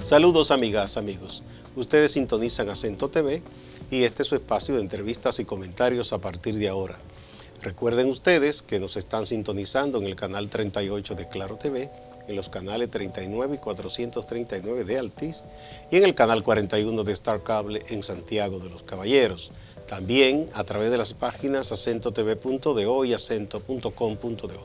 Saludos amigas, amigos. Ustedes sintonizan Acento TV y este es su espacio de entrevistas y comentarios a partir de ahora. Recuerden ustedes que nos están sintonizando en el canal 38 de Claro TV, en los canales 39 y 439 de Altiz y en el canal 41 de Star Cable en Santiago de los Caballeros. También a través de las páginas acentotv.do y acento.com.do.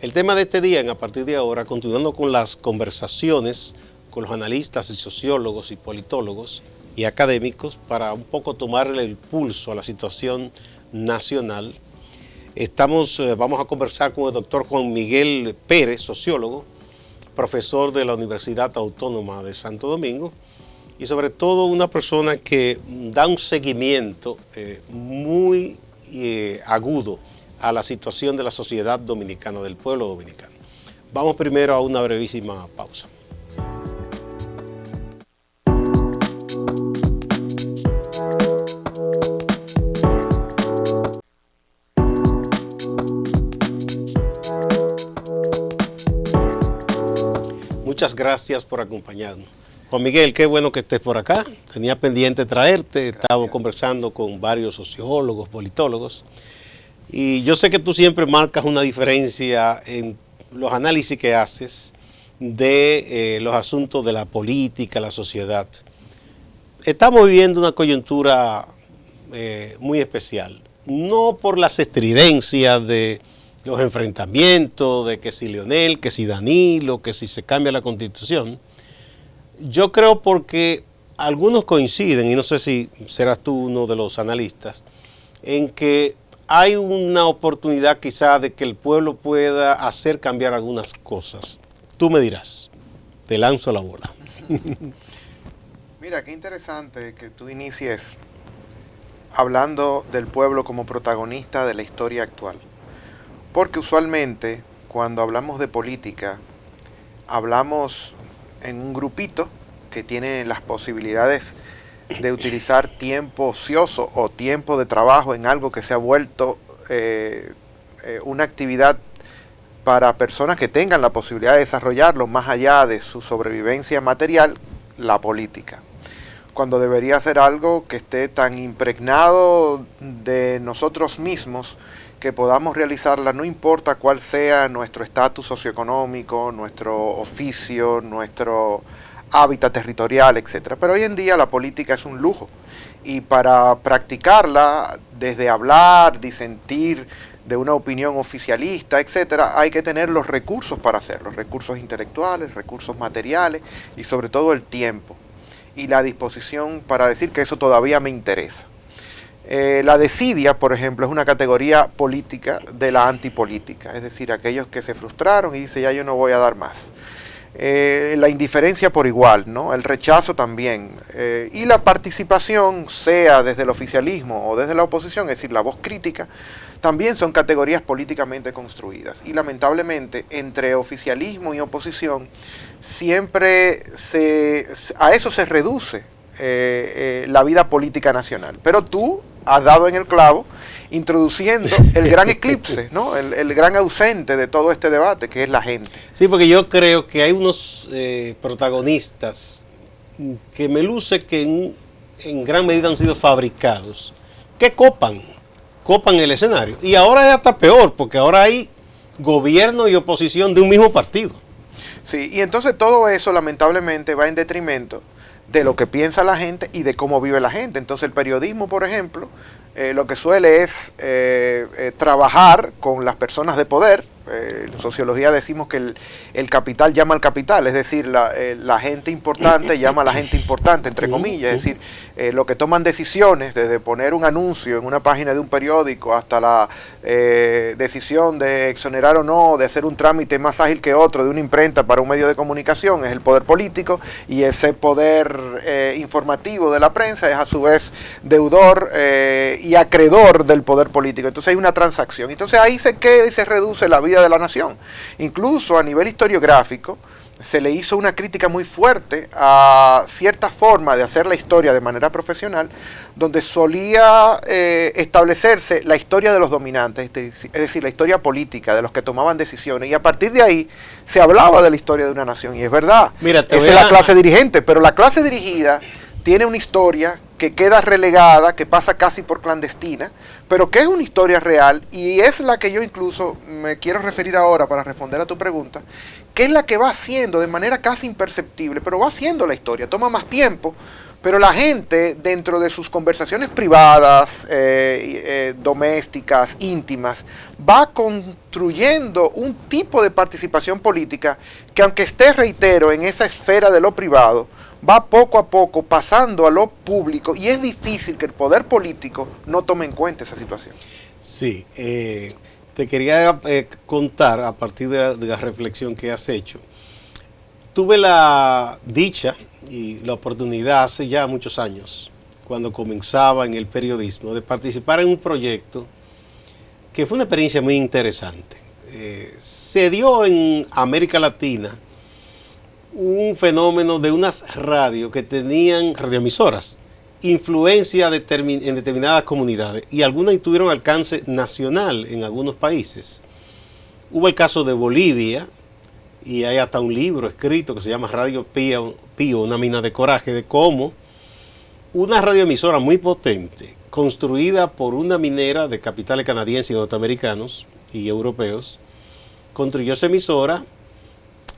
El tema de este día, a partir de ahora, continuando con las conversaciones con los analistas y sociólogos y politólogos y académicos para un poco tomarle el pulso a la situación nacional. Vamos a conversar con el doctor Juan Miguel Pérez, sociólogo, profesor de la Universidad Autónoma de Santo Domingo y sobre todo una persona que da un seguimiento muy agudo a la situación de la sociedad dominicana, del pueblo dominicano. Vamos primero a una brevísima pausa. Muchas gracias por acompañarnos. Juan Miguel, qué bueno que estés por acá. Tenía pendiente traerte, he estado conversando con varios sociólogos, politólogos, y yo sé que tú siempre marcas una diferencia en los análisis que haces de los asuntos de la política, la sociedad. Estamos viviendo una coyuntura muy especial, no por las estridencias de los enfrentamientos de que si Leonel, que si Danilo, que si se cambia la Constitución. Yo creo porque algunos coinciden, y no sé si serás tú uno de los analistas, en que hay una oportunidad quizá de que el pueblo pueda hacer cambiar algunas cosas. Tú me dirás, te lanzo la bola. Mira, qué interesante que tú inicies hablando del pueblo como protagonista de la historia actual. Porque usualmente cuando hablamos de política, hablamos en un grupito que tiene las posibilidades de utilizar tiempo ocioso o tiempo de trabajo en algo que se ha vuelto una actividad para personas que tengan la posibilidad de desarrollarlo más allá de su sobrevivencia material, la política. Cuando debería ser algo que esté tan impregnado de nosotros mismos que podamos realizarla, no importa cuál sea nuestro estatus socioeconómico, nuestro oficio, nuestro hábitat territorial, etc. Pero hoy en día la política es un lujo y para practicarla, desde hablar, disentir de una opinión oficialista, etc., hay que tener los recursos para hacerlo, recursos intelectuales, recursos materiales y sobre todo el tiempo y la disposición para decir que eso todavía me interesa. La desidia, por ejemplo, es una categoría política de la antipolítica, es decir, aquellos que se frustraron y dicen ya yo no voy a dar más. La indiferencia por igual, ¿no? El rechazo también, y la participación, sea desde el oficialismo o desde la oposición, es decir, la voz crítica, también son categorías políticamente construidas. Y lamentablemente, entre oficialismo y oposición, siempre a eso se reduce la vida política nacional. Pero tú has dado en el clavo, introduciendo el gran eclipse, ¿no? El gran ausente de todo este debate, que es la gente. Sí, porque yo creo que hay unos protagonistas que me luce que en gran medida han sido fabricados, que copan el escenario. Y ahora es hasta peor, porque ahora hay gobierno y oposición de un mismo partido. Sí, y entonces todo eso lamentablemente va en detrimento de lo que piensa la gente y de cómo vive la gente. Entonces el periodismo, por ejemplo, lo que suele es trabajar con las personas de poder. En sociología decimos que el capital llama al capital, es decir, la gente importante llama a la gente importante, entre comillas, es decir, lo que toman decisiones, desde poner un anuncio en una página de un periódico hasta la decisión de exonerar o no, de hacer un trámite más ágil que otro de una imprenta para un medio de comunicación, es el poder político, y ese poder informativo de la prensa es a su vez deudor y acreedor del poder político. Entonces hay una transacción. Entonces ahí se queda y se reduce la vida de la nación. Incluso a nivel historiográfico, se le hizo una crítica muy fuerte a cierta forma de hacer la historia de manera profesional, donde solía establecerse la historia de los dominantes, es decir, la historia política de los que tomaban decisiones, y a partir de ahí se hablaba de la historia de una nación, y es verdad, Mira, esa es la clase dirigente, pero la clase dirigida tiene una historia que queda relegada, que pasa casi por clandestina, pero que es una historia real, y es la que yo incluso me quiero referir ahora para responder a tu pregunta, que es la que va haciendo de manera casi imperceptible, pero va haciendo la historia, toma más tiempo, pero la gente dentro de sus conversaciones privadas, domésticas, íntimas, va construyendo un tipo de participación política que, aunque esté, reitero, en esa esfera de lo privado, va poco a poco pasando a lo público, y es difícil que el poder político no tome en cuenta esa situación. Sí, te quería contar a partir de la reflexión que has hecho. Tuve la dicha y la oportunidad hace ya muchos años, cuando comenzaba en el periodismo, de participar en un proyecto que fue una experiencia muy interesante. Se dio en América Latina un fenómeno de unas radios que tenían radioemisoras, influencia en determinadas comunidades, y algunas tuvieron alcance nacional en algunos países. Hubo el caso de Bolivia, y hay hasta un libro escrito que se llama Radio Pío, una mina de coraje, de cómo una radioemisora muy potente, construida por una minera de capitales canadienses y norteamericanos y europeos, construyó esa emisora,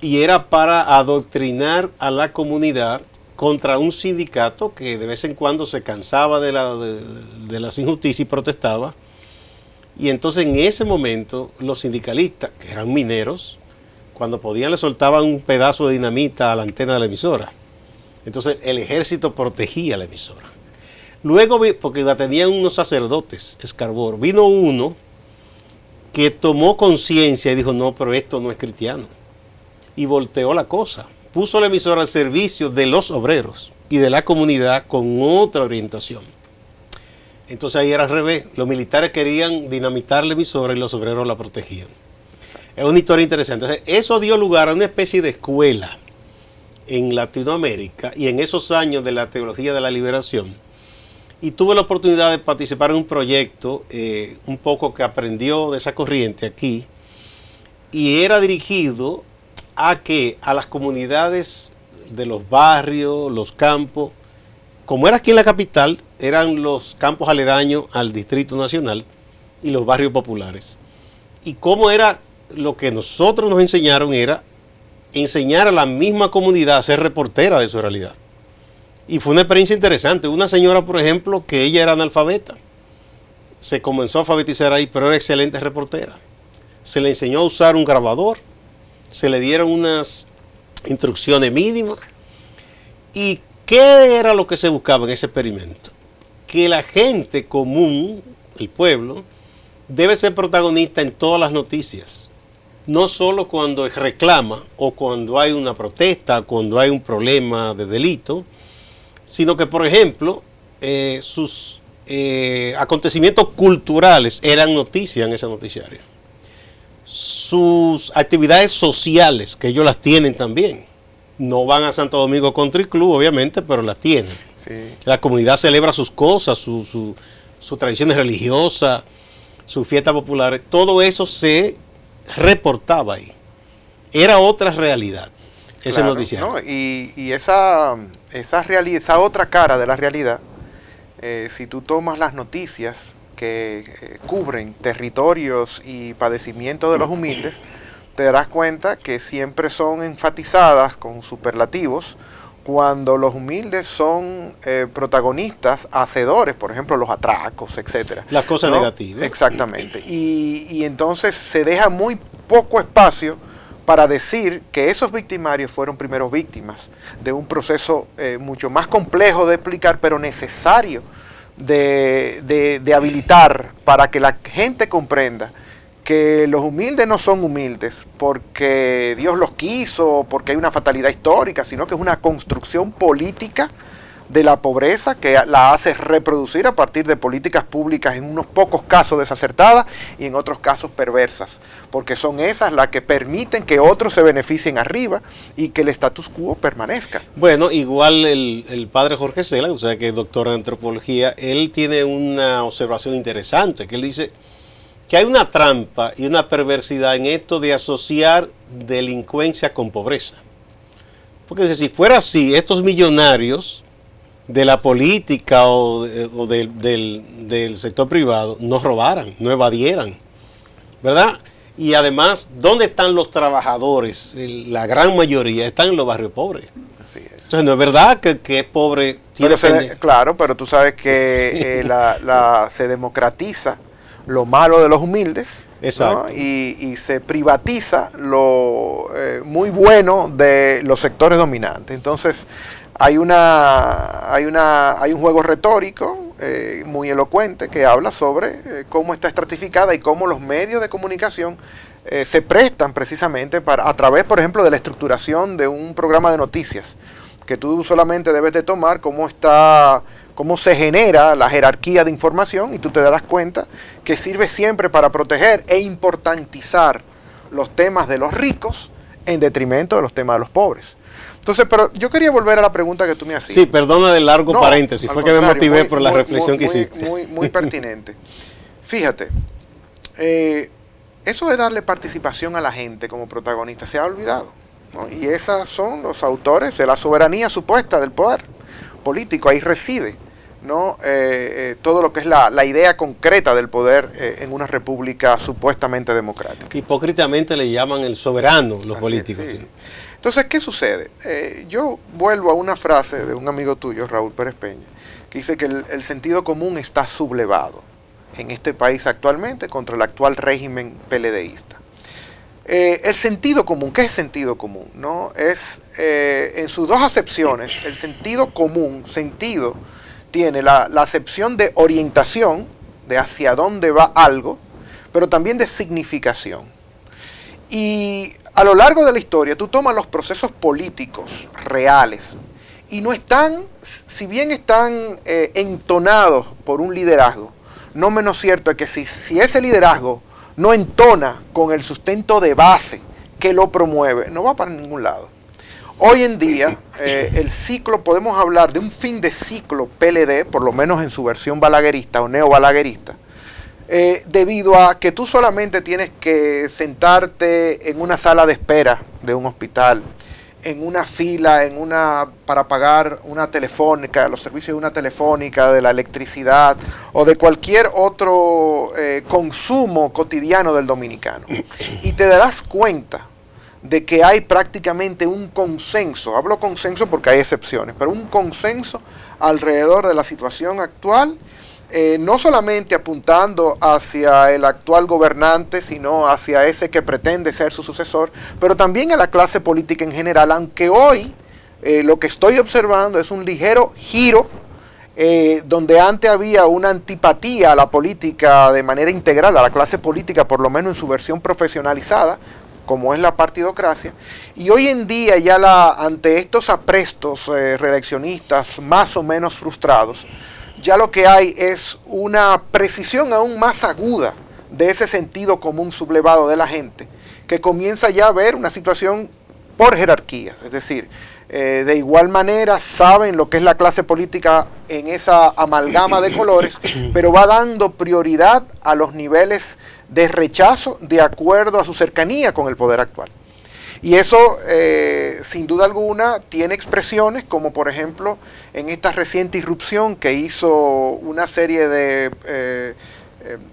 y era para adoctrinar a la comunidad contra un sindicato que de vez en cuando se cansaba de las injusticias y protestaba. Y entonces en ese momento los sindicalistas, que eran mineros, cuando podían le soltaban un pedazo de dinamita a la antena de la emisora. Entonces el ejército protegía la emisora. Luego, porque la tenían unos sacerdotes, Scarborough, vino uno que tomó conciencia y dijo, no, pero esto no es cristiano. Y volteó la cosa. Puso la emisora al servicio de los obreros y de la comunidad con otra orientación. Entonces ahí era al revés. Los militares querían dinamitar la emisora y los obreros la protegían. Es una historia interesante. Entonces, eso dio lugar a una especie de escuela en Latinoamérica y en esos años de la teología de la liberación. Y tuve la oportunidad de participar en un proyecto un poco que aprendió de esa corriente aquí, y era dirigido a las comunidades de los barrios, los campos. Como era aquí en la capital, eran los campos aledaños al Distrito Nacional y los barrios populares. Y cómo era, lo que nosotros nos enseñaron era enseñar a la misma comunidad a ser reportera de su realidad. Y fue una experiencia interesante. Una señora, por ejemplo, que ella era analfabeta, se comenzó a alfabetizar ahí, pero era excelente reportera. Se le enseñó a usar un grabador, se le dieron unas instrucciones mínimas. ¿Y qué era lo que se buscaba en ese experimento? Que la gente común, el pueblo, debe ser protagonista en todas las noticias. No solo cuando reclama o cuando hay una protesta, cuando hay un problema de delito, sino que, por ejemplo, sus acontecimientos culturales eran noticias en ese noticiario. Sus actividades sociales, que ellos las tienen también. No van a Santo Domingo Country Club, obviamente, pero las tienen. Sí. La comunidad celebra sus cosas, sus tradiciones religiosas, sus fiestas populares. Todo eso se reportaba ahí. Era otra realidad, ese noticiario. ¿No? Y esa realidad, esa otra cara de la realidad, si tú tomas las noticias que cubren territorios y padecimientos de los humildes, te darás cuenta que siempre son enfatizadas con superlativos cuando los humildes son protagonistas, hacedores, por ejemplo, los atracos, etcétera. Las cosas negativas. Exactamente. Y entonces se deja muy poco espacio para decir que esos victimarios fueron primeros víctimas de un proceso mucho más complejo de explicar, pero necesario de habilitar para que la gente comprenda que los humildes no son humildes porque Dios los quiso, porque hay una fatalidad histórica, sino que es una construcción política de la pobreza, que la hace reproducir a partir de políticas públicas en unos pocos casos desacertadas y en otros casos perversas, porque son esas las que permiten que otros se beneficien arriba y que el status quo permanezca. Bueno, igual el padre Jorge Cela, o sea que es doctor en antropología, él tiene una observación interesante, que él dice que hay una trampa y una perversidad en esto de asociar delincuencia con pobreza. Porque dice, si fuera así, estos millonarios de la política o del sector privado no robaran, no evadieran, ¿verdad? Y además, ¿dónde están los trabajadores? La gran mayoría están en los barrios pobres. Así es. Entonces, no es verdad que es pobre. Claro, pero tú sabes que se democratiza lo malo de los humildes, exacto, ¿no? Y se privatiza lo muy bueno de los sectores dominantes. Entonces hay un juego retórico muy elocuente que habla sobre cómo está estratificada y cómo los medios de comunicación se prestan precisamente a través, por ejemplo, de la estructuración de un programa de noticias, que tú solamente debes de tomar cómo se genera la jerarquía de información y tú te darás cuenta que sirve siempre para proteger e importantizar los temas de los ricos en detrimento de los temas de los pobres. Entonces, pero yo quería volver a la pregunta que tú me hacías. Sí, perdona del largo paréntesis, fue que me motivé por la reflexión que hiciste. Muy pertinente. Fíjate, eso de darle participación a la gente como protagonista se ha olvidado, ¿no? Y esas son los autores de la soberanía supuesta del poder político, ahí reside, ¿no? Todo lo que es la idea concreta del poder en una república supuestamente democrática. Hipócritamente le llaman el soberano los políticos. Sí. Entonces, ¿qué sucede? Yo vuelvo a una frase de un amigo tuyo, Raúl Pérez Peña, que dice que el sentido común está sublevado en este país actualmente contra el actual régimen PLDista. El sentido común, ¿qué es sentido común? ¿No? Es, en sus dos acepciones, el sentido común, tiene la acepción de orientación, de hacia dónde va algo, pero también de significación. Y a lo largo de la historia, tú tomas los procesos políticos reales y no están, si bien están entonados por un liderazgo, no menos cierto es que si ese liderazgo no entona con el sustento de base que lo promueve, no va para ningún lado. Hoy en día, el ciclo, podemos hablar de un fin de ciclo PLD, por lo menos en su versión balaguerista o neobalaguerista, debido a que tú solamente tienes que sentarte en una sala de espera de un hospital, en una fila, para pagar una telefónica, los servicios de una telefónica, de la electricidad o de cualquier otro consumo cotidiano del dominicano. Y te darás cuenta de que hay prácticamente un consenso, hablo consenso porque hay excepciones, pero un consenso alrededor de la situación actual, no solamente apuntando hacia el actual gobernante, sino hacia ese que pretende ser su sucesor, pero también a la clase política en general, aunque hoy lo que estoy observando es un ligero giro, donde antes había una antipatía a la política de manera integral, a la clase política, por lo menos en su versión profesionalizada, como es la partidocracia, y hoy en día ya ante estos aprestos reeleccionistas más o menos frustrados, ya lo que hay es una precisión aún más aguda de ese sentido común sublevado de la gente, que comienza ya a ver una situación por jerarquías, es decir, de igual manera saben lo que es la clase política en esa amalgama de colores, pero va dando prioridad a los niveles de rechazo de acuerdo a su cercanía con el poder actual. Y eso, sin duda alguna, tiene expresiones como, por ejemplo, en esta reciente irrupción que hizo una serie de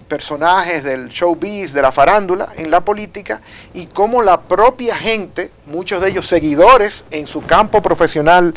personajes del showbiz, de la farándula, en la política, y cómo la propia gente, muchos de ellos seguidores en su campo profesional,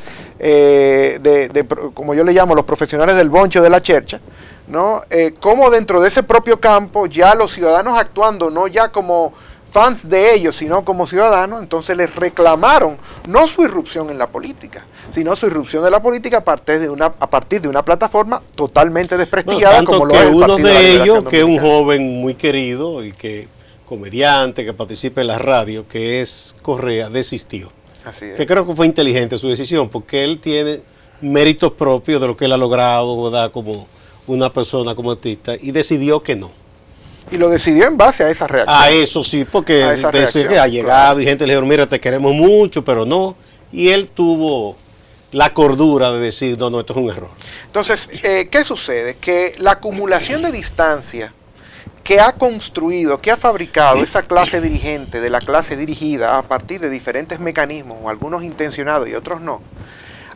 como yo le llamo, los profesionales del boncho de la chercha, ¿no? Cómo dentro de ese propio campo ya los ciudadanos actuando no ya como fans de ellos, sino como ciudadanos, entonces les reclamaron no su irrupción en la política, sino su irrupción de la política a partir de una plataforma totalmente desprestigiada, no, como lo es el uno Partido de la de Liberación ellos, que es un Dominicana. joven muy querido y que comediante, que participa en la radio, que es Correa, desistió. Así es. Que creo que fue inteligente su decisión, porque él tiene méritos propios de lo que él ha logrado, ¿verdad?, como una persona, como artista, y decidió que no. Y lo decidió en base a esa reacción. A eso sí, porque veces que ha llegado y gente le dijo, mira, te queremos mucho, pero no. Y él tuvo la cordura de decir, no, esto es un error. Entonces, ¿qué sucede? Que la acumulación de distancia que ha construido, que ha fabricado esa clase dirigente de la clase dirigida a partir de diferentes mecanismos, algunos intencionados y otros no,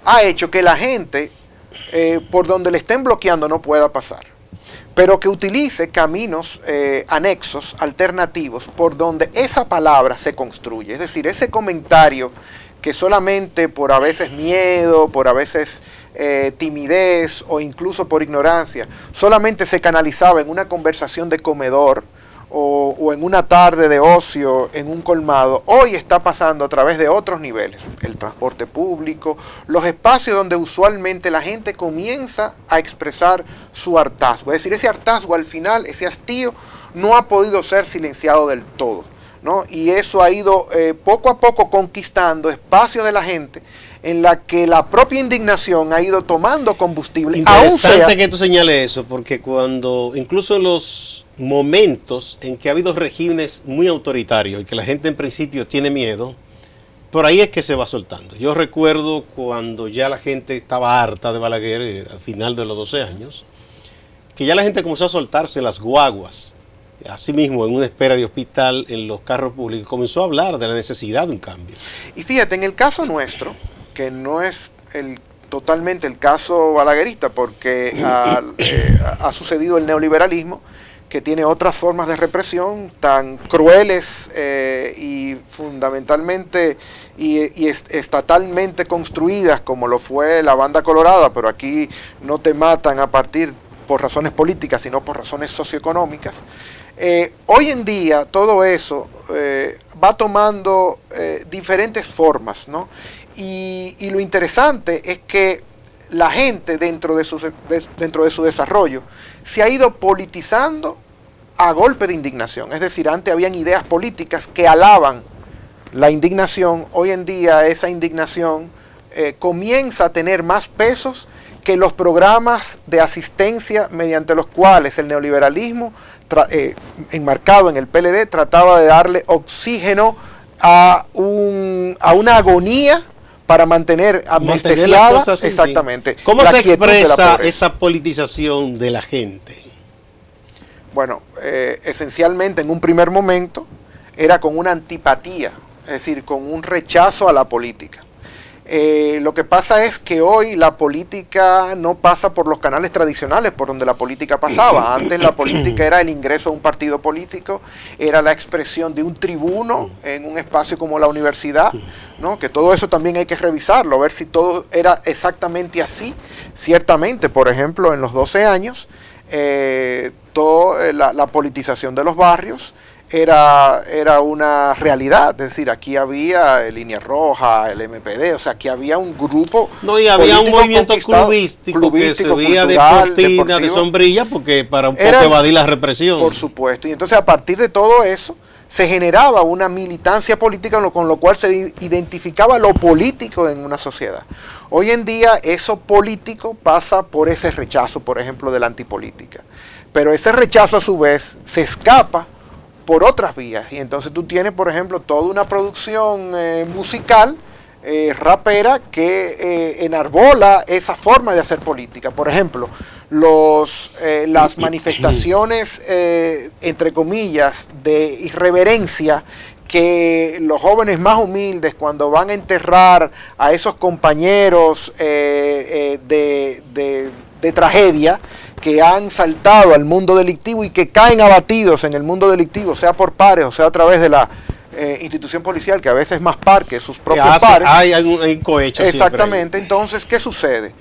ha hecho que la gente, por donde le estén bloqueando, no pueda pasar, pero que utilice caminos anexos, alternativos, por donde esa palabra se construye. Es decir, ese comentario que solamente por a veces miedo, por a veces timidez o incluso por ignorancia, solamente se canalizaba en una conversación de comedor o en una tarde de ocio en un colmado, hoy está pasando a través de otros niveles, el transporte público, los espacios donde usualmente la gente comienza a expresar su hartazgo. Es decir, ese hartazgo al final, ese hastío, no ha podido ser silenciado del todo, ¿no? Y eso ha ido poco a poco conquistando espacios de la gente en la que la propia indignación ha ido tomando combustible. Interesante que tú señales eso, porque cuando, incluso en los momentos en que ha habido regímenes muy autoritarios y que la gente en principio tiene miedo, por ahí es que se va soltando. Yo recuerdo cuando ya la gente estaba harta de Balaguer, al final de los 12 años, que ya la gente comenzó a soltarse las guaguas. Asimismo, en una espera de hospital, en los carros públicos, comenzó a hablar de la necesidad de un cambio. Y fíjate, en el caso nuestro, que no es totalmente el caso balaguerista, porque ha sucedido el neoliberalismo, que tiene otras formas de represión tan crueles y fundamentalmente y estatalmente construidas como lo fue la Banda Colorada, pero aquí no te matan a partir por razones políticas, sino por razones socioeconómicas. Hoy en día todo eso va tomando diferentes formas, ¿no? Y lo interesante es que la gente dentro de su desarrollo se ha ido politizando a golpe de indignación. Es decir, antes habían ideas políticas que alaban la indignación. Hoy en día esa indignación comienza a tener más pesos que los programas de asistencia mediante los cuales el neoliberalismo, enmarcado en el PLD, trataba de darle oxígeno a una agonía para mantener anestesiada, exactamente. ¿Cómo se expresa esa politización de la gente? Bueno, esencialmente en un primer momento era con una antipatía, es decir, con un rechazo a la política. Lo que pasa es que hoy la política no pasa por los canales tradicionales por donde la política pasaba. Antes la política era el ingreso a un partido político, era la expresión de un tribuno en un espacio como la universidad, ¿no? Que todo eso también hay que revisarlo, ver si todo era exactamente así. Ciertamente, por ejemplo, en los 12 años, la politización de los barrios era una realidad. Es decir, aquí había Línea Roja, el MPD, o sea, aquí había un grupo. No, y había un movimiento clubístico que se veía de cortina, de sombrilla, porque para un poco evadir la represión. Por supuesto, y entonces a partir de todo eso se generaba una militancia política con lo cual se identificaba lo político en una sociedad. Hoy en día eso político pasa por ese rechazo, por ejemplo, de la antipolítica. Pero ese rechazo a su vez se escapa por otras vías. Y entonces tú tienes, por ejemplo, toda una producción musical, rapera, que enarbola esa forma de hacer política. Por ejemplo, las manifestaciones, entre comillas, de irreverencia que los jóvenes más humildes, cuando van a enterrar a esos compañeros de tragedia, que han saltado al mundo delictivo y que caen abatidos en el mundo delictivo, sea por pares o sea a través de la institución policial, que a veces es más par que sus propios pares. Hay un cohecho. Exactamente. Entonces, ¿qué sucede?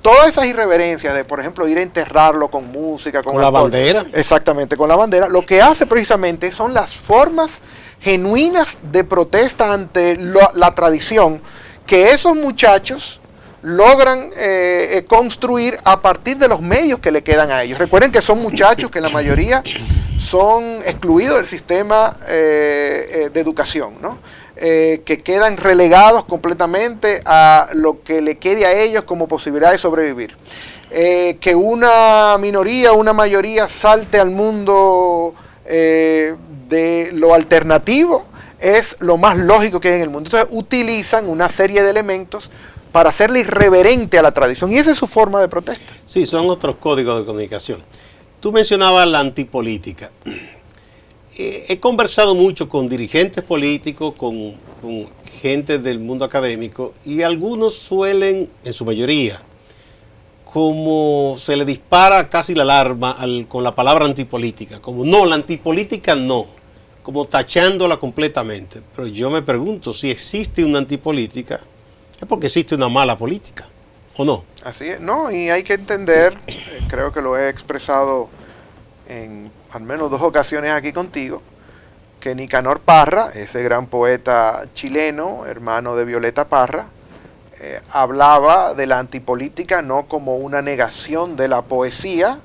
Todas esas irreverencias de, por ejemplo, ir a enterrarlo con música, con la bandera. Exactamente, con la bandera. Lo que hace precisamente son las formas genuinas de protesta ante la tradición que esos muchachos logran construir a partir de los medios que le quedan a ellos. Recuerden que son muchachos que la mayoría son excluidos del sistema de educación, ¿no? que quedan relegados completamente a lo que le quede a ellos como posibilidad de sobrevivir. Que una minoría o una mayoría salte al mundo de lo alternativo es lo más lógico que hay en el mundo. Entonces utilizan una serie de elementos para hacerle irreverente a la tradición, y esa es su forma de protesta. Sí, son otros códigos de comunicación. Tú mencionabas la antipolítica. He conversado mucho con dirigentes políticos, con gente del mundo académico, y algunos suelen, en su mayoría, como se le dispara casi la alarma con la palabra antipolítica, como no, la antipolítica no, como tachándola completamente. Pero yo me pregunto, si existe una antipolítica, es porque existe una mala política, ¿o no? Así es, no, y hay que entender, creo que lo he expresado en al menos 2 ocasiones aquí contigo, que Nicanor Parra, ese gran poeta chileno, hermano de Violeta Parra, hablaba de la antipolítica no como una negación de la poesía,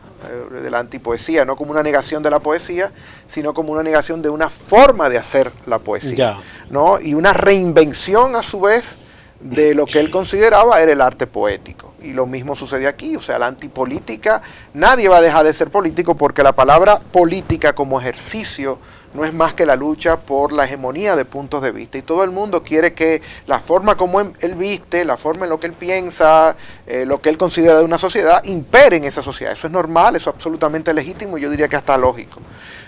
de la antipoesía, no como una negación de la poesía, sino como una negación de una forma de hacer la poesía, ¿no? Y una reinvención a su vez de lo que él consideraba era el arte poético. Y lo mismo sucede aquí, o sea, la antipolítica, nadie va a dejar de ser político porque la palabra política como ejercicio no es más que la lucha por la hegemonía de puntos de vista. Y todo el mundo quiere que la forma como él viste, la forma en lo que él piensa, lo que él considera de una sociedad, impere en esa sociedad. Eso es normal, eso es absolutamente legítimo y yo diría que hasta lógico,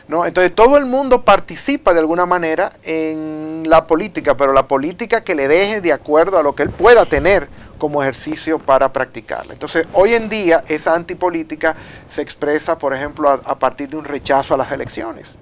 ¿no? Entonces todo el mundo participa de alguna manera en la política, pero la política que le deje de acuerdo a lo que él pueda tener como ejercicio para practicarla. Entonces hoy en día esa antipolítica se expresa, por ejemplo, a partir de un rechazo a las elecciones.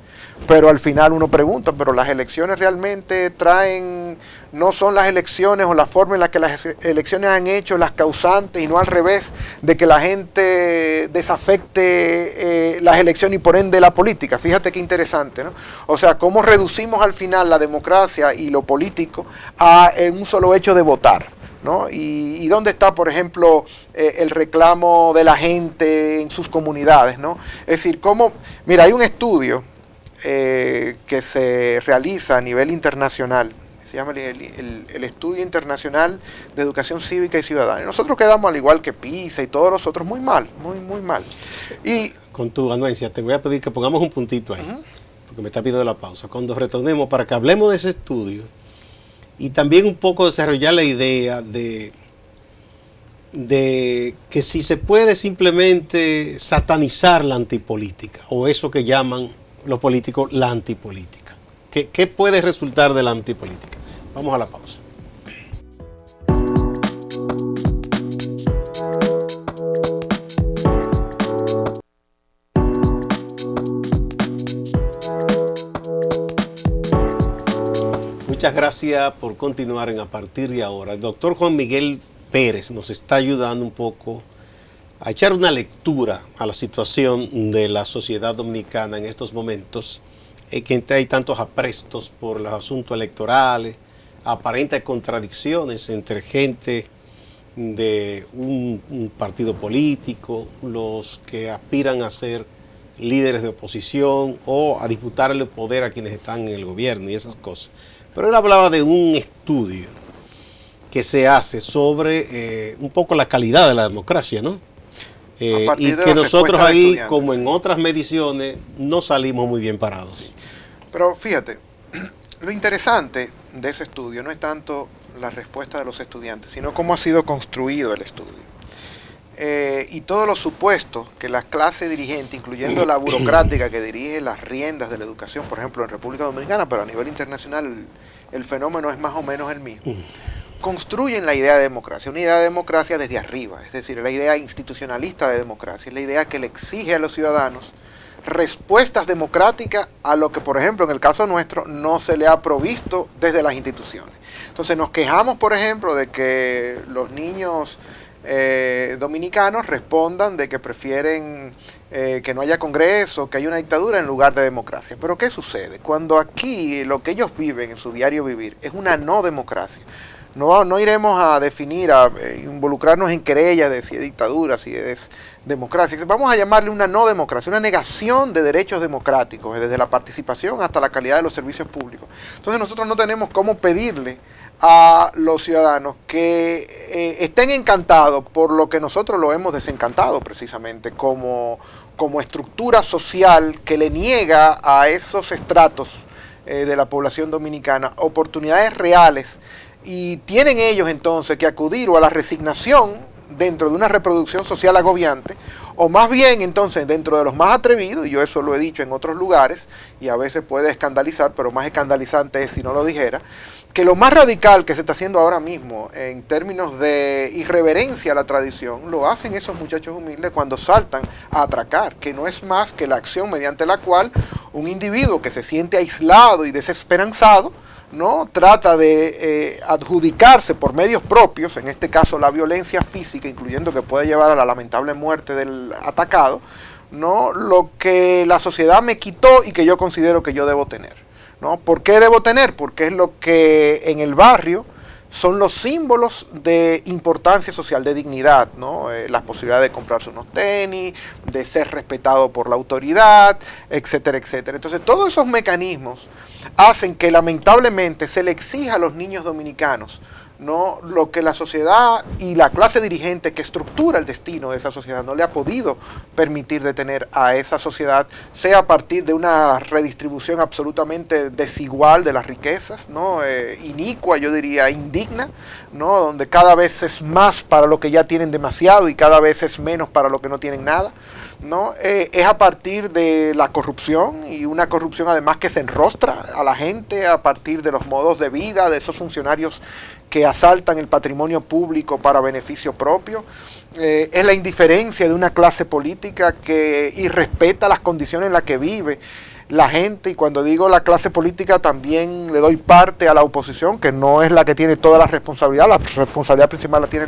Pero al final uno pregunta, pero las elecciones realmente traen, no son las elecciones o la forma en la que las elecciones han hecho las causantes y no al revés de que la gente desafecte las elecciones y por ende la política. Fíjate qué interesante, ¿no? O sea, cómo reducimos al final la democracia y lo político a un solo hecho de votar, ¿no? Y dónde está, por ejemplo, el reclamo de la gente en sus comunidades, ¿no? Es decir, cómo, mira, hay un estudio que se realiza a nivel internacional, se llama el Estudio Internacional de Educación Cívica y Ciudadana. Y nosotros quedamos al igual que PISA y todos los otros muy mal, muy mal. Y con tu anuencia, te voy a pedir que pongamos un puntito ahí, porque me está pidiendo la pausa. Cuando retornemos, para que hablemos de ese estudio y también un poco desarrollar la idea de que si se puede simplemente satanizar la antipolítica, o eso que llaman los políticos la antipolítica. ¿Qué puede resultar de la antipolítica? Vamos a la pausa. Muchas gracias por continuar en A Partir de Ahora. El doctor Juan Miguel Pérez nos está ayudando un poco a echar una lectura a la situación de la sociedad dominicana en estos momentos, que hay tantos aprestos por los asuntos electorales, aparentes contradicciones entre gente de un partido político, los que aspiran a ser líderes de oposición o a disputarle el poder a quienes están en el gobierno y esas cosas. Pero él hablaba de un estudio que se hace sobre un poco la calidad de la democracia, ¿no? Y que nosotros ahí, como en otras mediciones, no salimos muy bien parados. Sí. Pero fíjate, lo interesante de ese estudio no es tanto la respuesta de los estudiantes, sino cómo ha sido construido el estudio. Y todos los supuestos que la clase dirigente, incluyendo la burocrática que dirige las riendas de la educación, por ejemplo en República Dominicana, pero a nivel internacional el fenómeno es más o menos el mismo, construyen la idea de democracia, una idea de democracia desde arriba, es decir, la idea institucionalista de democracia, es la idea que le exige a los ciudadanos respuestas democráticas a lo que, por ejemplo, en el caso nuestro, no se le ha provisto desde las instituciones. Entonces nos quejamos, por ejemplo, de que los niños dominicanos respondan de que prefieren que no haya congreso, que haya una dictadura en lugar de democracia. Pero ¿qué sucede? Cuando aquí lo que ellos viven en su diario vivir es una no democracia. No iremos a definir, a involucrarnos en querellas de si es dictadura, si es democracia. Vamos a llamarle una no democracia, una negación de derechos democráticos, desde la participación hasta la calidad de los servicios públicos. Entonces nosotros no tenemos cómo pedirle a los ciudadanos que estén encantados por lo que nosotros lo hemos desencantado precisamente como estructura social que le niega a esos estratos de la población dominicana oportunidades reales, y tienen ellos entonces que acudir o a la resignación dentro de una reproducción social agobiante, o más bien entonces dentro de los más atrevidos, y yo eso lo he dicho en otros lugares y a veces puede escandalizar, pero más escandalizante es si no lo dijera, que lo más radical que se está haciendo ahora mismo en términos de irreverencia a la tradición, lo hacen esos muchachos humildes cuando saltan a atracar, que no es más que la acción mediante la cual un individuo que se siente aislado y desesperanzado, ¿no?, trata de adjudicarse por medios propios, en este caso la violencia física, incluyendo que puede llevar a la lamentable muerte del atacado, ¿no?, lo que la sociedad me quitó y que yo considero que yo debo tener, ¿no? ¿Por qué debo tener? Porque es lo que en el barrio son los símbolos de importancia social, de dignidad, ¿no? Las posibilidades de comprarse unos tenis, de ser respetado por la autoridad, etcétera, etcétera. Entonces todos esos mecanismos hacen que lamentablemente se le exija a los niños dominicanos, ¿no?, lo que la sociedad y la clase dirigente que estructura el destino de esa sociedad no le ha podido permitir de tener a esa sociedad, sea a partir de una redistribución absolutamente desigual de las riquezas, ¿no?, inicua, yo diría indigna, ¿no?, donde cada vez es más para lo que ya tienen demasiado y cada vez es menos para lo que no tienen nada, ¿no? Es a partir de la corrupción, y una corrupción además que se enrostra a la gente a partir de los modos de vida de esos funcionarios que asaltan el patrimonio público para beneficio propio. Es la indiferencia de una clase política que irrespeta las condiciones en las que vive la gente, y cuando digo la clase política también le doy parte a la oposición, que no es la que tiene toda la responsabilidad principal la tiene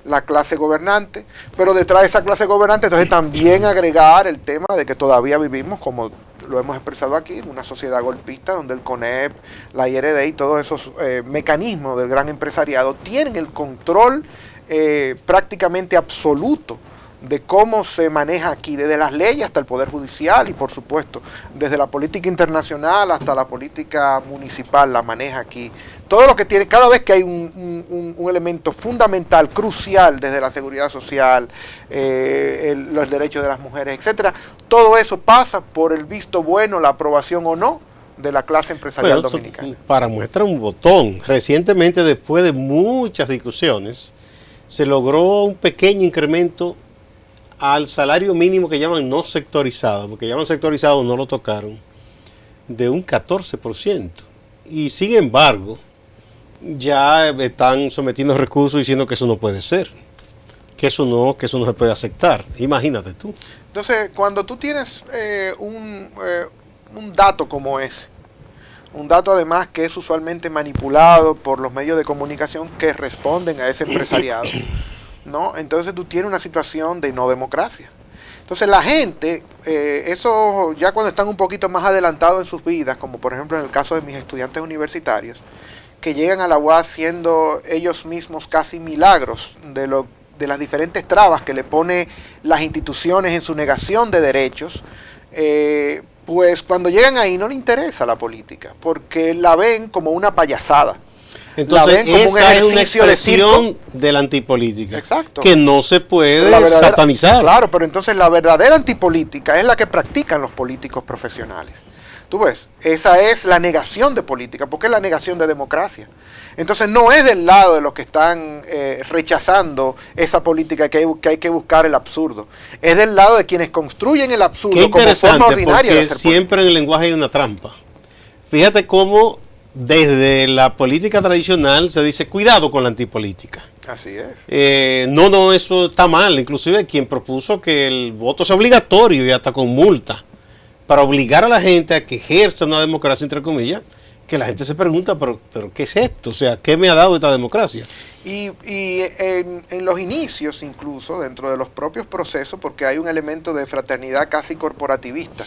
la clase gobernante, pero detrás de esa clase gobernante entonces también agregar el tema de que todavía vivimos, como lo hemos expresado aquí, en una sociedad golpista donde el CONEP, la IRD y todos esos mecanismos del gran empresariado tienen el control prácticamente absoluto de cómo se maneja aquí, desde las leyes hasta el Poder Judicial y por supuesto desde la política internacional hasta la política municipal la maneja aquí. Todo lo que tiene, cada vez que hay un elemento fundamental, crucial desde la seguridad social, los derechos de las mujeres, etcétera, todo eso pasa por el visto bueno, la aprobación o no de la clase empresarial dominicana. Para muestra un botón, recientemente después de muchas discusiones, se logró un pequeño incremento al salario mínimo que llaman no sectorizado, porque llaman sectorizado, no lo tocaron, de un 14%. Y sin embargo, ya están sometiendo recursos diciendo que eso no puede ser, que eso no se puede aceptar. Imagínate tú. Entonces, cuando tú tienes un dato como ese, un dato además que es usualmente manipulado por los medios de comunicación que responden a ese empresariado, ¿no? Entonces tú tienes una situación de no democracia. Entonces la gente, eso ya cuando están un poquito más adelantados en sus vidas, como por ejemplo en el caso de mis estudiantes universitarios, que llegan a la UAS siendo ellos mismos casi milagros de las diferentes trabas que le pone las instituciones en su negación de derechos, pues cuando llegan ahí no les interesa la política, porque la ven como una payasada. Entonces esa es una expresión de la antipolítica. Exacto. Que no se puede satanizar. Claro, pero entonces la verdadera antipolítica es la que practican los políticos profesionales. Tú ves, esa es la negación de política, porque es la negación de democracia. Entonces no es del lado de los que están rechazando esa política que hay que buscar el absurdo. Es del lado de quienes construyen el absurdo como forma ordinaria de hacer política. Siempre en el lenguaje hay una trampa. Fíjate cómo desde la política tradicional se dice cuidado con la antipolítica. Así es. Eso está mal. Inclusive quien propuso que el voto sea obligatorio y hasta con multa para obligar a la gente a que ejerza una democracia, entre comillas, que la gente se pregunta, pero ¿qué es esto? O sea, ¿qué me ha dado esta democracia? Y en los inicios, incluso dentro de los propios procesos, porque hay un elemento de fraternidad casi corporativista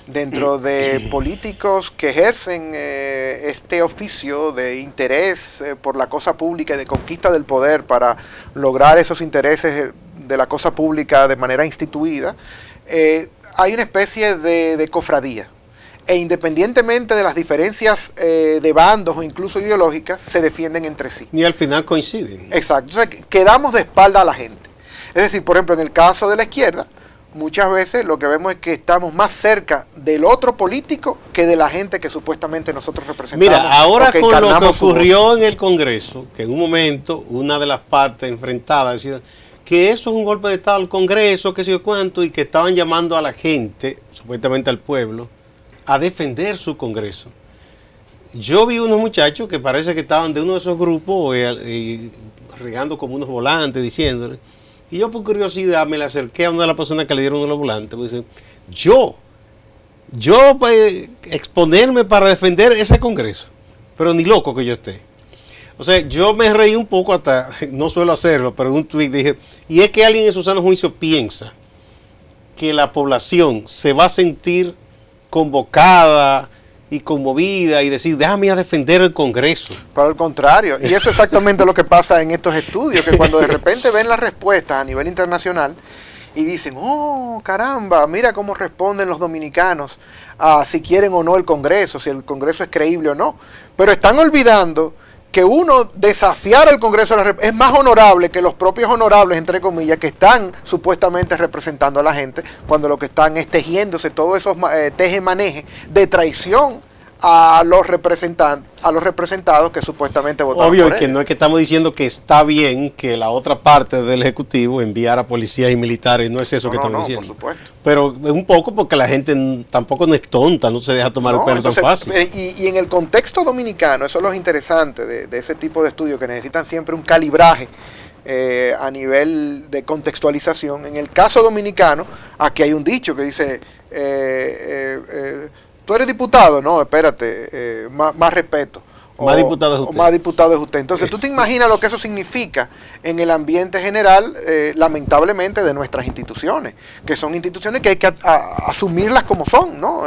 dentro de políticos que ejercen este oficio de interés por la cosa pública y de conquista del poder para lograr esos intereses de la cosa pública de manera instituida, hay una especie de cofradía. E independientemente de las diferencias de bandos o incluso ideológicas, se defienden entre sí. Y al final coinciden. Exacto. Entonces, quedamos de espalda a la gente. Es decir, por ejemplo, en el caso de la izquierda, muchas veces lo que vemos es que estamos más cerca del otro político que de la gente que supuestamente nosotros representamos. Mira, ahora con lo que ocurrió en el Congreso, que en un momento una de las partes enfrentadas decía que eso es un golpe de Estado al Congreso, que sé yo cuánto, y que estaban llamando a la gente, supuestamente al pueblo, a defender su Congreso. Yo vi unos muchachos que parece que estaban de uno de esos grupos regando como unos volantes, diciéndole, y yo por curiosidad me le acerqué a una de las personas que le dieron uno de los volantes, pues dice, yo exponerme para defender ese Congreso, pero ni loco que yo esté. O sea, yo me reí un poco, hasta no suelo hacerlo, pero en un tuit dije, y es que alguien en su sano juicio piensa que la población se va a sentir convocada y conmovida y decir, déjame a defender el Congreso. Por el contrario, y eso es exactamente lo que pasa en estos estudios, que cuando de repente ven las respuestas a nivel internacional y dicen, oh, caramba, mira cómo responden los dominicanos a si quieren o no el Congreso, si el Congreso es creíble o no, pero están olvidando que uno desafiar al Congreso es más honorable que los propios honorables, entre comillas, que están supuestamente representando a la gente, cuando lo que están es tejiéndose todos esos teje-maneje de traición a los representados que supuestamente votaron. Obvio, por que ellos. no es que estamos diciendo que está bien que la otra parte del Ejecutivo enviara policías y militares, no es eso que estamos diciendo. Por supuesto. Pero es un poco porque la gente tampoco no es tonta, no se deja tomar el pelo entonces, tan fácil. Y en el contexto dominicano, eso es lo interesante de ese tipo de estudios que necesitan siempre un calibraje a nivel de contextualización. En el caso dominicano, aquí hay un dicho que dice, ¿tú eres diputado? No, espérate, más respeto. Más diputado es usted. O más diputado es usted. Entonces, tú te imaginas lo que eso significa en el ambiente general, lamentablemente, de nuestras instituciones, que son instituciones que hay que asumirlas como son, ¿no?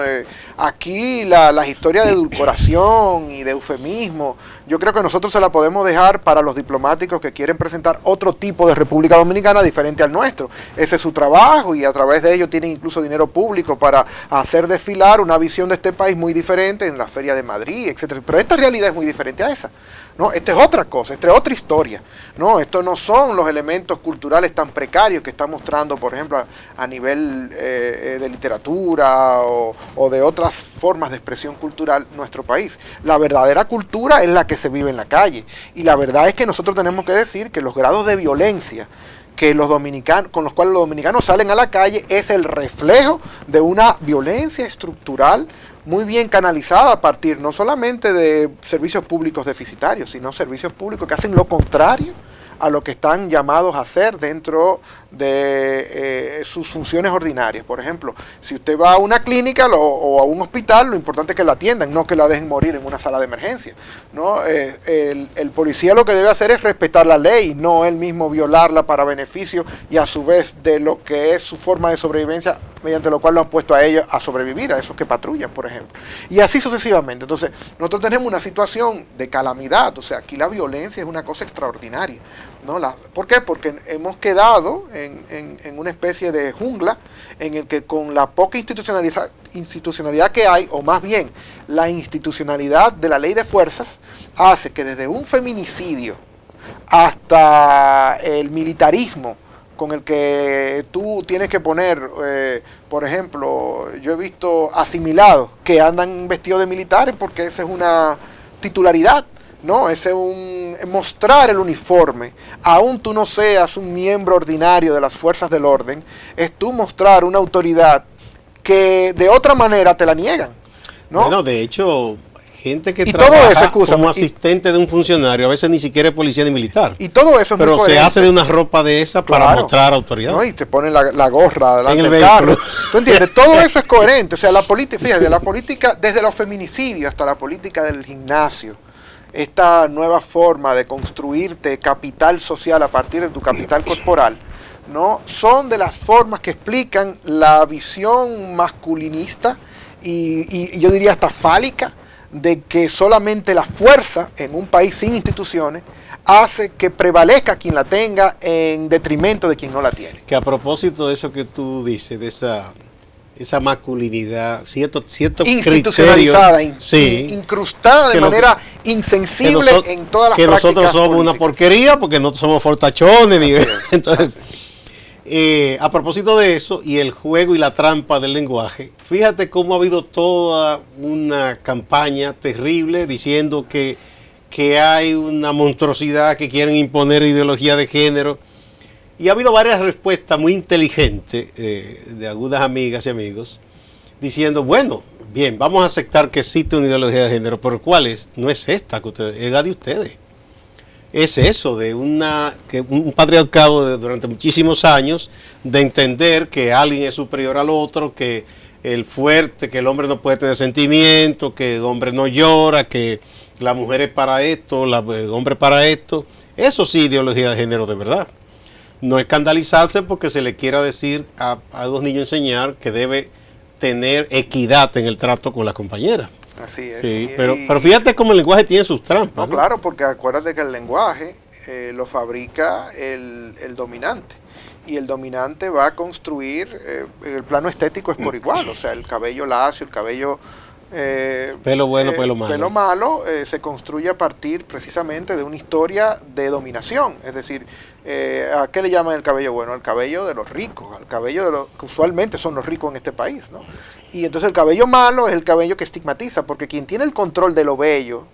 Aquí las historias de edulcoración y de eufemismo, yo creo que nosotros se la podemos dejar para los diplomáticos que quieren presentar otro tipo de República Dominicana diferente al nuestro. Ese es su trabajo y a través de ello tienen incluso dinero público para hacer desfilar una visión de este país muy diferente en la Feria de Madrid, etcétera. Pero esta realidad es muy diferente a esa, ¿no? Esta es otra cosa, esta es otra historia, ¿no? Estos no son los elementos culturales tan precarios que está mostrando, por ejemplo, a nivel de literatura o de otras formas de expresión cultural nuestro país. La verdadera cultura es la que se vive en la calle, y la verdad es que nosotros tenemos que decir que los grados de violencia que los dominicanos, con los cuales los dominicanos salen a la calle, es el reflejo de una violencia estructural muy bien canalizada a partir no solamente de servicios públicos deficitarios, sino servicios públicos que hacen lo contrario a lo que están llamados a hacer dentro de sus funciones ordinarias. Por ejemplo, si usted va a una clínica o a un hospital, lo importante es que la atiendan, no que la dejen morir en una sala de emergencia, ¿no? El policía lo que debe hacer es respetar la ley, no él mismo violarla para beneficio y a su vez de lo que es su forma de sobrevivencia, mediante lo cual lo han puesto a ellos a sobrevivir, a esos que patrullan, por ejemplo. Y así sucesivamente. Entonces, nosotros tenemos una situación de calamidad, o sea, aquí la violencia es una cosa extraordinaria, ¿no? ¿Por qué? Porque hemos quedado en una especie de jungla en el que con la poca institucionalidad que hay, o más bien la institucionalidad de la ley de fuerzas, hace que desde un feminicidio hasta el militarismo con el que tú tienes que poner, por ejemplo, yo he visto asimilados que andan vestidos de militares porque esa es una titularidad, ¿no? Ese es mostrar el uniforme, aún tú no seas un miembro ordinario de las fuerzas del orden, es tú mostrar una autoridad que de otra manera te la niegan, ¿no? Bueno, de hecho, gente que y todo eso, trabaja escúchame, como asistente de un funcionario, a veces ni siquiera es policía ni militar. Y todo eso es pero muy se coherente. hace de una ropa de esa para Claro, mostrar autoridad. ¿no? Y te ponen la gorra delante En el del carro. vehículo. ¿Tú entiendes? Todo eso es coherente. O sea, la política, fíjate, la política, desde los feminicidios hasta la política del gimnasio, esta nueva forma de construirte capital social a partir de tu capital corporal, ¿no? Son de las formas que explican la visión masculinista y yo diría hasta fálica de que solamente la fuerza en un país sin instituciones hace que prevalezca quien la tenga en detrimento de quien no la tiene. Que a propósito de eso que tú dices, de esa masculinidad, cierto institucionalizada, sí, incrustada de manera insensible en todas las que prácticas nosotros somos políticas. una porquería porque no somos fortachones. Ni, Así es, entonces, así es. a propósito de eso y el juego y la trampa del lenguaje, fíjate cómo ha habido toda una campaña terrible diciendo que hay una monstruosidad, que quieren imponer ideología de género. Y ha habido varias respuestas muy inteligentes de algunas amigas y amigos diciendo, bueno, bien, vamos a aceptar que existe una ideología de género, pero ¿cuál es? No es esta que ustedes, es la de ustedes. Es eso, de un patriarcado durante muchísimos años, de entender que alguien es superior al otro, que el fuerte, que el hombre no puede tener sentimientos, que el hombre no llora, que la mujer es para esto, el hombre para esto. Eso sí, ideología de género de verdad. No escandalizarse porque se le quiera decir a los niños enseñar que debe tener equidad en el trato con las compañeras. Así es. Sí, pero fíjate cómo el lenguaje tiene sus trampas. No, claro, porque acuérdate que el lenguaje lo fabrica el dominante. Y el dominante va a construir, el plano estético es por igual, o sea, el cabello lacio, el cabello... pelo bueno, pelo malo. Pelo malo se construye a partir precisamente de una historia de dominación. Es decir, ¿a qué le llaman el cabello bueno? El cabello de los ricos, al cabello de los que usualmente son los ricos en este país, ¿no? Y entonces el cabello malo es el cabello que estigmatiza, porque quien tiene el control de lo bello,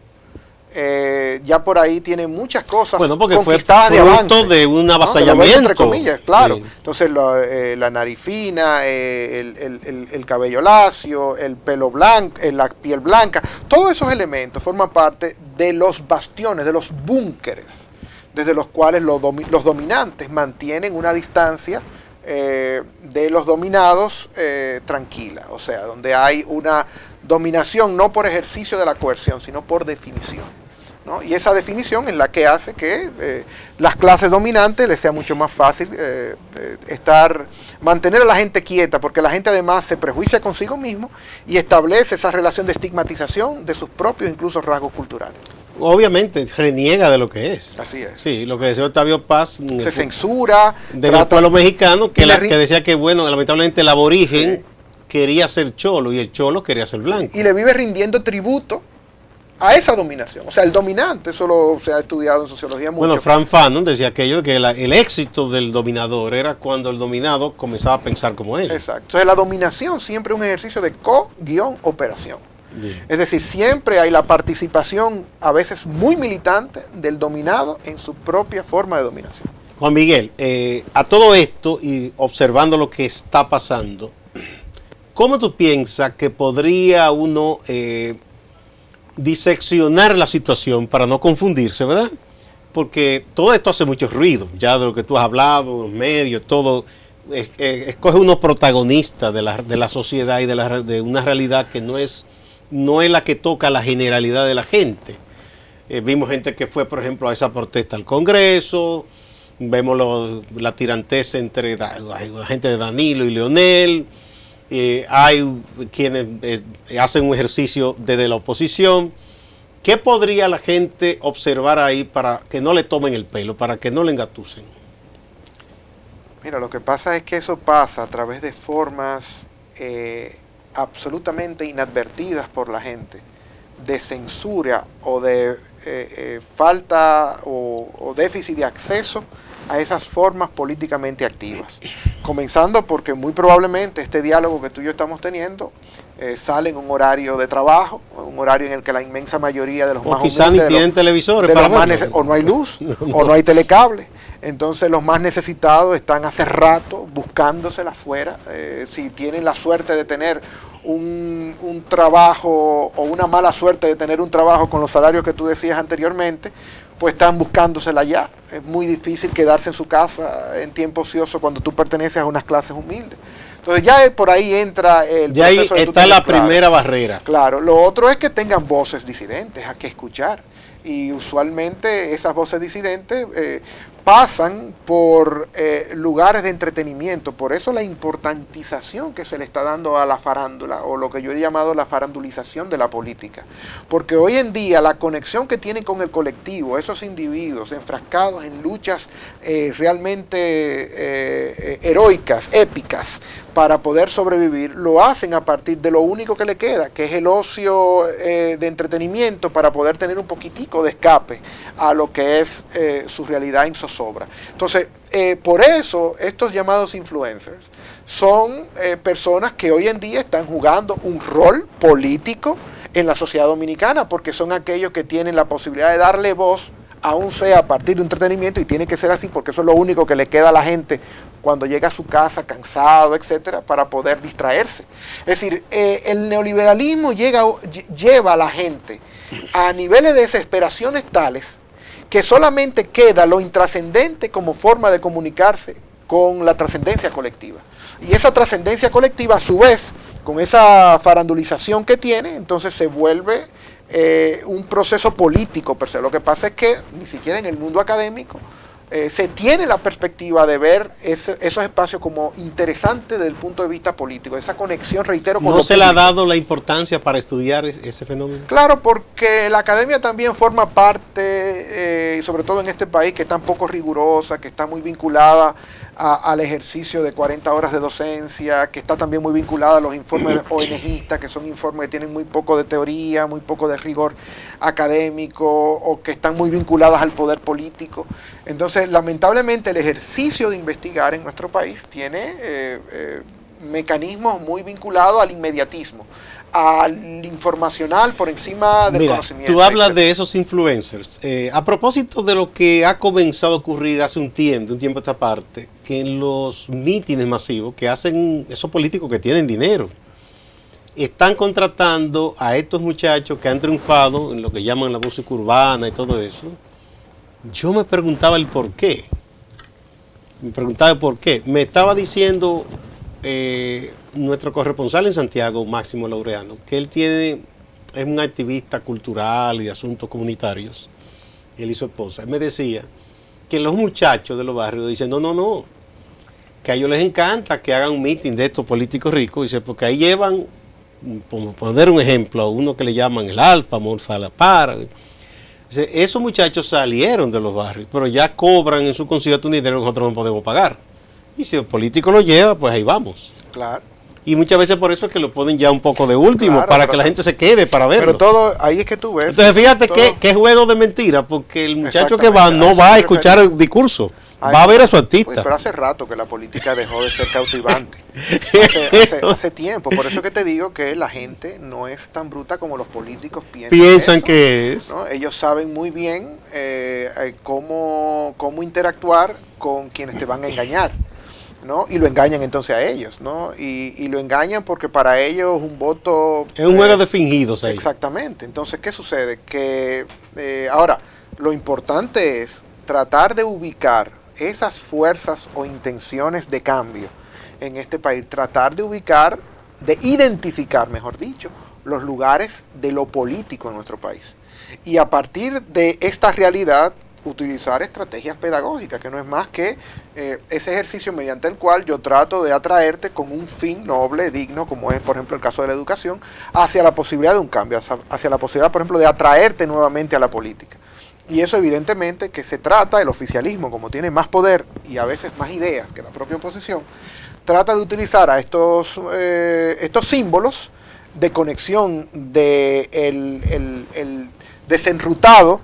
ya por ahí tiene muchas cosas conquistadas de avance, fruto de un avasallamiento. ¿no? De lo bello, entre comillas, claro. Sí. Entonces la nariz fina, el cabello lacio, el pelo blanco, la piel blanca, todos esos elementos forman parte de los bastiones, de los búnkeres, desde los cuales los dominantes mantienen una distancia de los dominados tranquila, o sea, donde hay una dominación no por ejercicio de la coerción, sino por definición, ¿no? Y esa definición es la que hace que las clases dominantes les sea mucho más fácil mantener a la gente quieta, porque la gente además se prejuicia consigo mismo y establece esa relación de estigmatización de sus propios incluso rasgos culturales. Obviamente, reniega de lo que es. Así es. Sí, lo que decía Octavio Paz. Se censura. Del pueblo mexicano, que decía que, bueno, lamentablemente el aborigen quería ser cholo y el cholo quería ser blanco. Y le vive rindiendo tributo a esa dominación. O sea, el dominante, eso se ha estudiado en sociología mucho. Bueno, Frank Fanon decía aquello, que el éxito del dominador era cuando el dominado comenzaba a pensar como él. Exacto. Entonces la dominación siempre es un ejercicio de co-operación. Bien. Es decir, siempre hay la participación, a veces muy militante, del dominado en su propia forma de dominación. Juan Miguel, a todo esto y observando lo que está pasando, ¿cómo tú piensas que podría uno diseccionar la situación para no confundirse, verdad? Porque todo esto hace mucho ruido, ya de lo que tú has hablado, los medios, todo. Escoge unos protagonistas de la sociedad y de una realidad que no es la que toca la generalidad de la gente. Vimos gente que fue, por ejemplo, a esa protesta al Congreso, vemos la tiranteza entre la gente de Danilo y Leonel, hay quienes hacen un ejercicio desde la oposición. ¿Qué podría la gente observar ahí para que no le tomen el pelo, para que no le engatusen? Mira, lo que pasa es que eso pasa a través de formas absolutamente inadvertidas por la gente, de censura o de falta o déficit de acceso a esas formas políticamente activas. Comenzando porque muy probablemente este diálogo que tú y yo estamos teniendo sale en un horario de trabajo, un horario en el que la inmensa mayoría de los más quizás ni tienen televisores para verlo. O no hay luz, o no hay telecable. Entonces los más necesitados están hace rato buscándosela afuera. Si tienen la suerte de tener un trabajo o una mala suerte de tener un trabajo con los salarios que tú decías anteriormente, pues están buscándosela ya. Es muy difícil quedarse en su casa en tiempo ocioso cuando tú perteneces a unas clases humildes. Entonces ya por ahí entra el ya proceso ahí está la primera barrera. Claro, lo otro es que tengan voces disidentes a que escuchar. Y usualmente esas voces disidentes pasan por lugares de entretenimiento. Por eso la importantización que se le está dando a la farándula, o lo que yo he llamado la farandulización de la política. Porque hoy en día la conexión que tienen con el colectivo, esos individuos enfrascados en luchas realmente heroicas, épicas, para poder sobrevivir, lo hacen a partir de lo único que le queda, que es el ocio de entretenimiento, para poder tener un poquitico de escape a lo que es su realidad en zozobra. Entonces, por eso estos llamados influencers son personas que hoy en día están jugando un rol político en la sociedad dominicana, porque son aquellos que tienen la posibilidad de darle voz, aún sea a partir de un entretenimiento, y tiene que ser así porque eso es lo único que le queda a la gente cuando llega a su casa cansado, etcétera, para poder distraerse. Es decir, el neoliberalismo lleva a la gente a niveles de desesperaciones tales que solamente queda lo intrascendente como forma de comunicarse con la trascendencia colectiva. Y esa trascendencia colectiva, a su vez, con esa farandulización que tiene, entonces se vuelve un proceso político per se. Lo que pasa es que ni siquiera en el mundo académico se tiene la perspectiva de ver esos espacios como interesantes desde el punto de vista político, esa conexión, reitero, con ¿No se le ha dado la importancia para estudiar ese fenómeno? Claro, porque la academia también forma parte, sobre todo en este país que es tan poco rigurosa, que está muy vinculada al ejercicio de 40 horas de docencia, que está también muy vinculada a los informes ONGistas, que son informes que tienen muy poco de teoría, muy poco de rigor académico, o que están muy vinculadas al poder político. Entonces, lamentablemente, el ejercicio de investigar en nuestro país tiene mecanismos muy vinculados al inmediatismo, al informacional por encima del conocimiento. Tú hablas de esos influencers. A propósito de lo que ha comenzado a ocurrir hace un tiempo a esta parte, que en los mítines masivos que hacen esos políticos que tienen dinero, están contratando a estos muchachos que han triunfado en lo que llaman la música urbana y todo eso. Yo me preguntaba el por qué. Me estaba diciendo nuestro corresponsal en Santiago, Máximo Laureano, que él es un activista cultural y de asuntos comunitarios, él y su esposa. Él me decía que los muchachos de los barrios dicen, no, que a ellos les encanta que hagan un meeting de estos políticos ricos, dice, porque ahí llevan, por poner un ejemplo, a uno que le llaman el Alfa, Monza La Para. Dice, esos muchachos salieron de los barrios, pero ya cobran en su concierto un dinero que nosotros no podemos pagar. Y si el político lo lleva, pues ahí vamos. Claro. Y muchas veces por eso es que lo ponen ya un poco de último, claro, para que la gente se quede para verlo. Pero todo, ahí es que tú ves. Entonces fíjate que es juego de mentira, porque el muchacho que va no va a escuchar el discurso, va a ver a su artista. Pues, pero hace rato que la política dejó de ser cautivante. hace tiempo. Por eso que te digo que la gente no es tan bruta como los políticos piensan que es. ¿No? Ellos saben muy bien cómo interactuar con quienes te van a engañar, ¿no? Y lo engañan entonces a ellos, ¿no? Y lo engañan porque para ellos un voto... Es un juego de fingidos ahí. Exactamente. Entonces, ¿qué sucede? Que ahora, lo importante es tratar de ubicar esas fuerzas o intenciones de cambio en este país, tratar de ubicar, de identificar, mejor dicho, los lugares de lo político en nuestro país. Y a partir de esta realidad, utilizar estrategias pedagógicas, que no es más que ese ejercicio mediante el cual yo trato de atraerte con un fin noble, digno, como es por ejemplo el caso de la educación, hacia la posibilidad de un cambio, hacia la posibilidad por ejemplo de atraerte nuevamente a la política. Y eso evidentemente que se trata, el oficialismo como tiene más poder y a veces más ideas que la propia oposición, trata de utilizar a estos símbolos de conexión de el desenrutado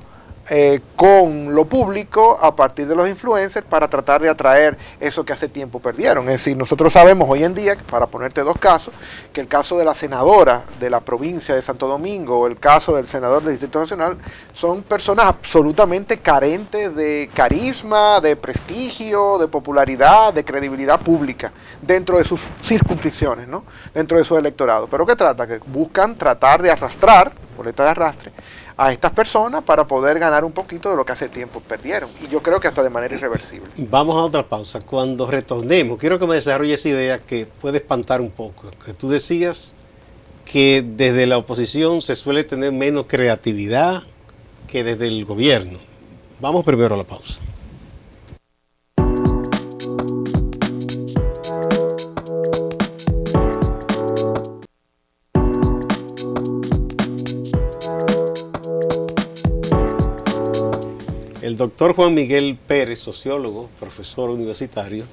con lo público a partir de los influencers para tratar de atraer eso que hace tiempo perdieron. Es decir, nosotros sabemos hoy en día, para ponerte dos casos, que el caso de la senadora de la provincia de Santo Domingo o el caso del senador del Distrito Nacional son personas absolutamente carentes de carisma, de prestigio, de popularidad, de credibilidad pública dentro de sus circunscripciones, ¿no? Dentro de su electorado. ¿Pero qué trata? Que buscan tratar de arrastrar, boleta de arrastre, a estas personas para poder ganar un poquito de lo que hace tiempo perdieron. Y yo creo que hasta de manera irreversible. Vamos a otra pausa. Cuando retornemos, quiero que me desarrolles esa idea que puede espantar un poco. Que tú decías que desde la oposición se suele tener menos creatividad que desde el gobierno. Vamos primero a la pausa. El doctor Juan Miguel Pérez, sociólogo, profesor universitario,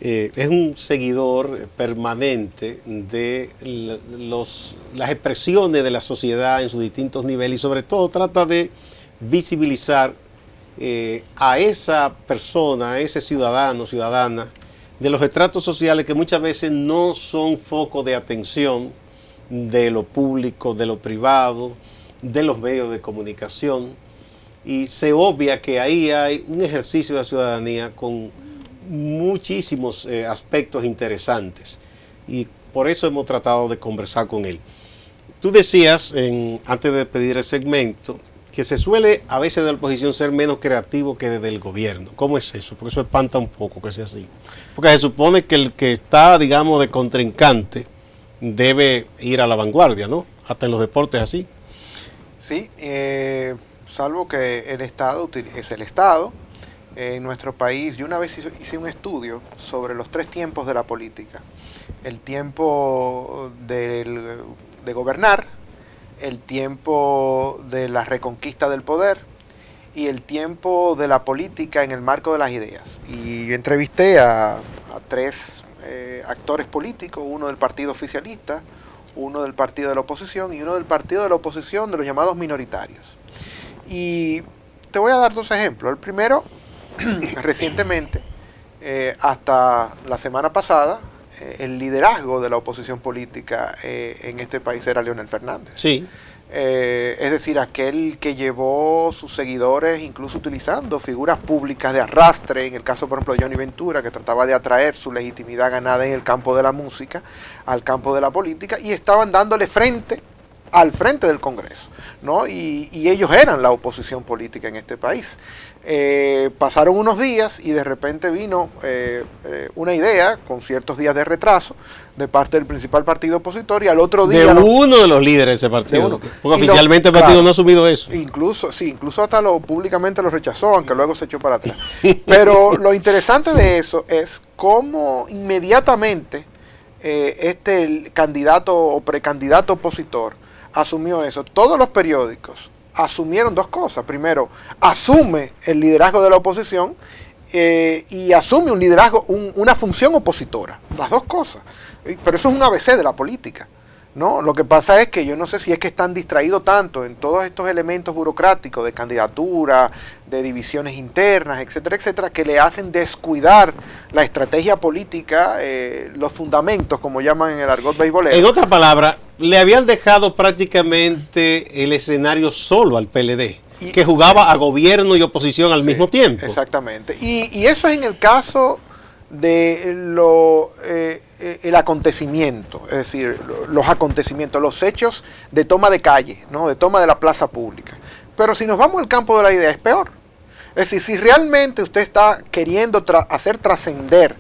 es un seguidor permanente de las expresiones de la sociedad en sus distintos niveles y sobre todo trata de visibilizar a esa persona, a ese ciudadano, ciudadana, de los estratos sociales que muchas veces no son foco de atención de lo público, de lo privado, de los medios de comunicación. Y se obvia que ahí hay un ejercicio de la ciudadanía con muchísimos aspectos interesantes. Y por eso hemos tratado de conversar con él. Tú decías, antes de pedir el segmento, que se suele a veces de la oposición ser menos creativo que desde el gobierno. ¿Cómo es eso? Porque eso espanta un poco que sea así. Porque se supone que el que está, digamos, de contrincante debe ir a la vanguardia, ¿no? Hasta en los deportes así. Sí, salvo que el Estado es el Estado. En nuestro país, yo una vez hice un estudio sobre los 3 tiempos de la política. El tiempo de gobernar, el tiempo de la reconquista del poder y el tiempo de la política en el marco de las ideas. Y yo entrevisté a 3 actores políticos, uno del partido oficialista, uno del partido de la oposición y uno del partido de la oposición de los llamados minoritarios. Y te voy a dar 2 ejemplos. El primero, recientemente, hasta la semana pasada, el liderazgo de la oposición política en este país era Leonel Fernández. Sí. Es decir, aquel que llevó sus seguidores incluso utilizando figuras públicas de arrastre, en el caso por ejemplo de Johnny Ventura, que trataba de atraer su legitimidad ganada en el campo de la música al campo de la política, y estaban dándole al frente del Congreso, ¿no? Y ellos eran la oposición política en este país. Pasaron unos días y de repente vino una idea con ciertos días de retraso de parte del principal partido opositor y al otro día... De uno de los líderes de ese partido, porque oficialmente el partido no ha asumido eso. Incluso hasta públicamente lo rechazó, aunque luego se echó para atrás. Pero lo interesante de eso es cómo inmediatamente el candidato o precandidato opositor asumió eso. Todos los periódicos asumieron 2 cosas. Primero, asume el liderazgo de la oposición y asume un liderazgo, una función opositora. Las 2 cosas. Pero eso es un ABC de la política, ¿no? Lo que pasa es que yo no sé si es que están distraídos tanto en todos estos elementos burocráticos de candidatura, de divisiones internas, etcétera, etcétera, que le hacen descuidar la estrategia política, los fundamentos, como llaman en el argot beisbolero. En otras palabras, le habían dejado prácticamente el escenario solo al PLD, que jugaba a gobierno y oposición al mismo tiempo. Exactamente. Y eso es en el caso de el acontecimiento, es decir, los acontecimientos, los hechos de toma de calle, ¿no? De toma de la plaza pública. Pero si nos vamos al campo de la idea, es peor. Es decir, si realmente usted está queriendo hacer trascender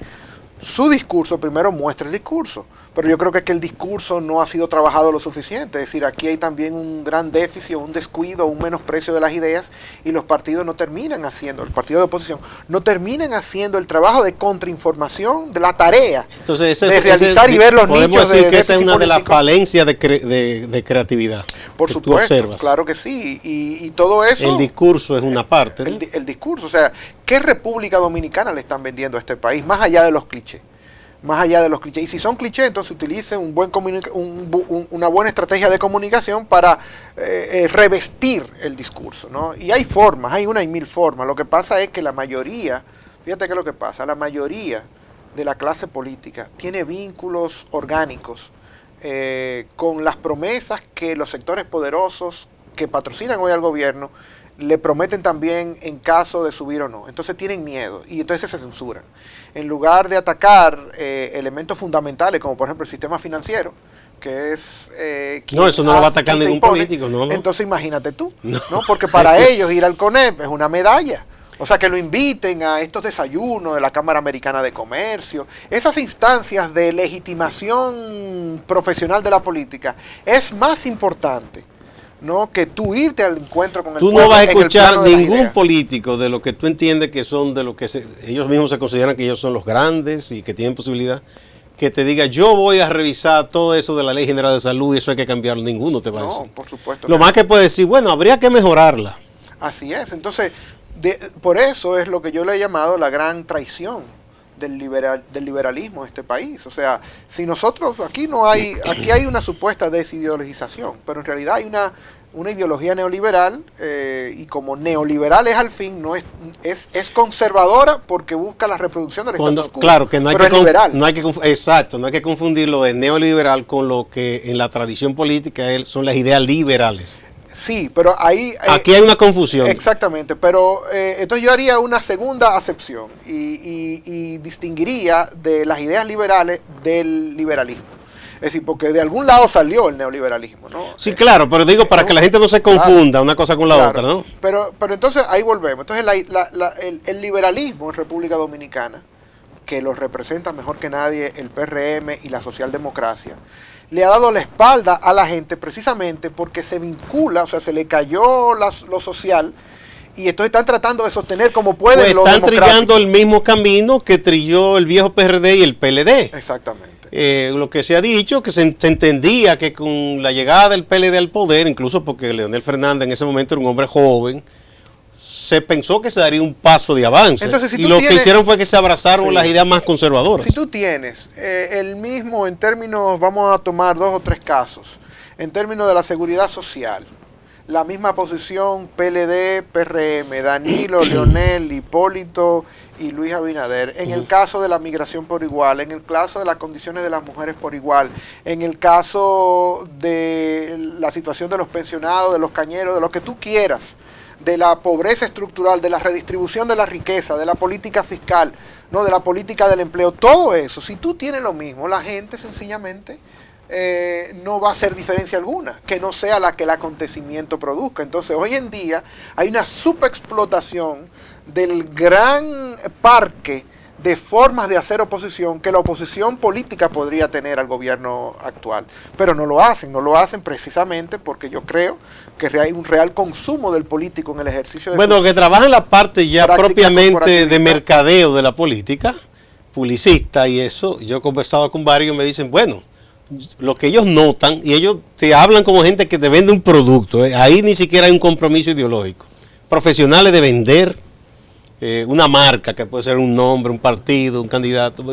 su discurso, primero muestra el discurso. Pero yo creo que el discurso no ha sido trabajado lo suficiente. Es decir, aquí hay también un gran déficit, un descuido, un menosprecio de las ideas y los partidos no terminan haciendo, el partido de oposición, no terminan haciendo el trabajo de contrainformación, de la tarea. Entonces, de realizar y ver los nichos de podemos decir que esa es una político. De las falencias de creatividad. Por supuesto, claro que sí. Y todo eso... El discurso es una parte, ¿no? El discurso, o sea, ¿qué República Dominicana le están vendiendo a este país, más allá de los clichés? más allá de los clichés. Y si son clichés, entonces utilice una buena estrategia de comunicación para revestir el discurso, ¿no? Y hay formas, hay una y mil formas. Lo que pasa es que la mayoría, fíjate qué es lo que pasa, la mayoría de la clase política tiene vínculos orgánicos con las promesas que los sectores poderosos que patrocinan hoy al gobierno le prometen también en caso de subir o no. Entonces tienen miedo y entonces se censuran. En lugar de atacar elementos fundamentales como por ejemplo el sistema financiero, que es... no, eso no lo va a atacar ningún político, no. Entonces imagínate tú, ¿no? Porque para ellos ir al CONEP es una medalla. O sea, que lo inviten a estos desayunos de la Cámara Americana de Comercio, esas instancias de legitimación profesional de la política, es más importante, ¿no?, que tú irte al encuentro con el pueblo. Tú no vas a escuchar ningún político de lo que tú entiendes que son, de lo que ellos mismos se consideran que ellos son los grandes y que tienen posibilidad, que te diga, yo voy a revisar todo eso de la Ley General de Salud y eso hay que cambiarlo. Ninguno te va a decir. No, por supuesto. Lo más que puede decir, bueno, habría que mejorarla. Así es. Entonces, por eso es lo que yo le he llamado la gran traición del liberalismo de este país. O sea, si nosotros, aquí hay una supuesta desideologización, pero en realidad hay una ideología neoliberal, y como neoliberal es al fin, no es conservadora porque busca la reproducción del status quo. Claro, que no hay pero es liberal. Exacto, no hay que confundir lo de neoliberal con lo que en la tradición política son las ideas liberales. Sí, pero ahí... aquí hay una confusión. Exactamente, pero entonces yo haría una segunda acepción y distinguiría de las ideas liberales del liberalismo. Es decir, porque de algún lado salió el neoliberalismo, ¿no? Sí, claro, pero digo para que la gente no se confunda una cosa con la otra, ¿no? Pero entonces ahí volvemos. Entonces el liberalismo en República Dominicana, que lo representa mejor que nadie el PRM y la socialdemocracia, le ha dado la espalda a la gente precisamente porque se vincula, o sea, se le cayó lo social y entonces están tratando de sostener como pueden pues lo están democrático. trillando el mismo camino que trilló el viejo PRD y el PLD. Exactamente. Lo que se ha dicho, que se entendía que con la llegada del PLD al poder, incluso porque Leonel Fernández en ese momento era un hombre joven, se pensó que se daría un paso de avance. Entonces, y lo que hicieron fue que se abrazaron las ideas más conservadoras. Si tú tienes el mismo, en términos, vamos a tomar 2 o 3 casos, en términos de la seguridad social, la misma posición PLD, PRM, Danilo, Leonel, Hipólito y Luis Abinader, en el caso de la migración por igual, en el caso de las condiciones de las mujeres por igual, en el caso de la situación de los pensionados, de los cañeros, de lo que tú quieras, de la pobreza estructural, de la redistribución de la riqueza, de la política fiscal, ¿no?, de la política del empleo, todo eso, si tú tienes lo mismo, la gente sencillamente no va a hacer diferencia alguna, que no sea la que el acontecimiento produzca. Entonces, hoy en día hay una subexplotación del gran parque de formas de hacer oposición que la oposición política podría tener al gobierno actual, pero no lo hacen precisamente porque yo creo que hay un real consumo del político en el ejercicio de bueno, que trabajan la parte ya propiamente de mercadeo de la política, publicista y eso. Yo he conversado con varios y me dicen, bueno, lo que ellos notan, y ellos te hablan como gente que te vende un producto, ahí ni siquiera hay un compromiso ideológico. Profesionales de vender una marca, que puede ser un nombre, un partido, un candidato,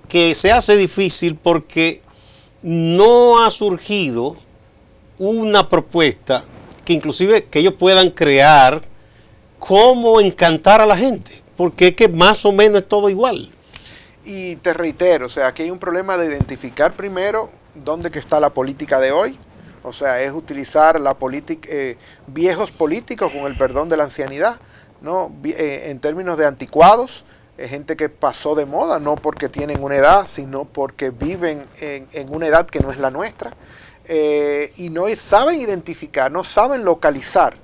que se hace difícil porque no ha surgido una propuesta que inclusive que ellos puedan crear cómo encantar a la gente, porque es que más o menos es todo igual. Y te reitero, o sea, aquí hay un problema de identificar primero dónde que está la política de hoy. O sea, es utilizar la política, viejos políticos, con el perdón de la ancianidad, ¿no? En términos de anticuados, gente que pasó de moda, no porque tienen una edad, sino porque viven en una edad que no es la nuestra, y no saben identificar, no saben localizar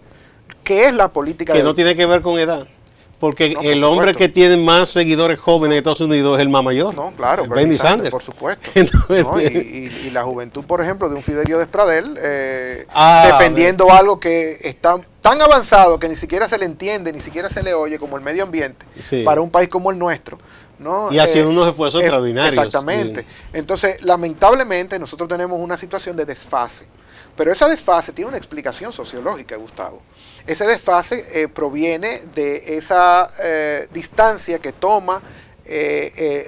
qué es la política. Que no tiene que ver con edad. Porque no, el hombre que tiene más seguidores jóvenes en Estados Unidos es el más mayor. No, claro, Bernie Sanders. Por supuesto. Entonces, ¿no? Y la juventud, por ejemplo, de un Fidelio Despradel, defendiendo algo que está tan avanzado que ni siquiera se le entiende, ni siquiera se le oye, como el medio ambiente, sí, para un país como el nuestro, ¿no? Y haciendo unos esfuerzos extraordinarios. Exactamente. Sí. Entonces, lamentablemente, nosotros tenemos una situación de desfase. Pero esa desfase tiene una explicación sociológica, Gustavo. Ese desfase proviene de esa distancia que toma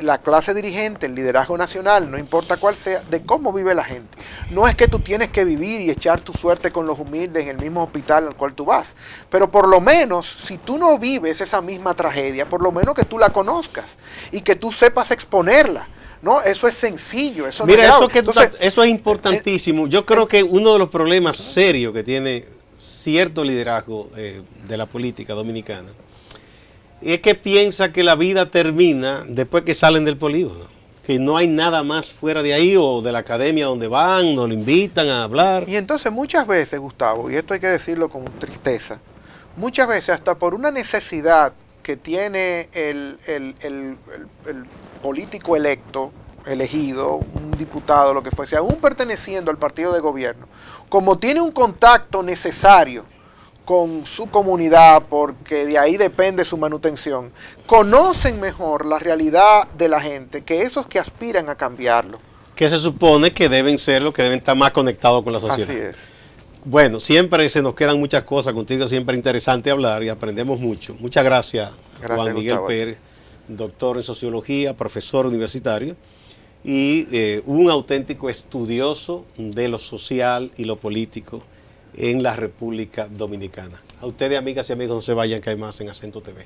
la clase dirigente, el liderazgo nacional, no importa cuál sea, de cómo vive la gente. No es que tú tienes que vivir y echar tu suerte con los humildes en el mismo hospital al cual tú vas, pero por lo menos, si tú no vives esa misma tragedia, por lo menos que tú la conozcas y que tú sepas exponerla. No, eso es sencillo. Eso Mira, no es eso es importantísimo. Yo creo que uno de los problemas serios que tiene cierto liderazgo de la política dominicana es que piensa que la vida termina después que salen del polígono, que no hay nada más fuera de ahí o de la academia donde van, no lo invitan a hablar. Y entonces muchas veces, Gustavo, y esto hay que decirlo con tristeza, muchas veces hasta por una necesidad que tiene el político electo, elegido, un diputado, lo que fuese, aún perteneciendo al partido de gobierno, como tiene un contacto necesario con su comunidad, porque de ahí depende su manutención, conocen mejor la realidad de la gente que esos que aspiran a cambiarlo. Que se supone que deben ser los que deben estar más conectados con la sociedad. Así es. Bueno, siempre se nos quedan muchas cosas, contigo siempre interesante hablar y aprendemos mucho. Muchas gracias, Juan Miguel Gustavo Pérez, doctor en sociología, profesor universitario y un auténtico estudioso de lo social y lo político en la República Dominicana. A ustedes, amigas y amigos, no se vayan, que hay más en Acento TV.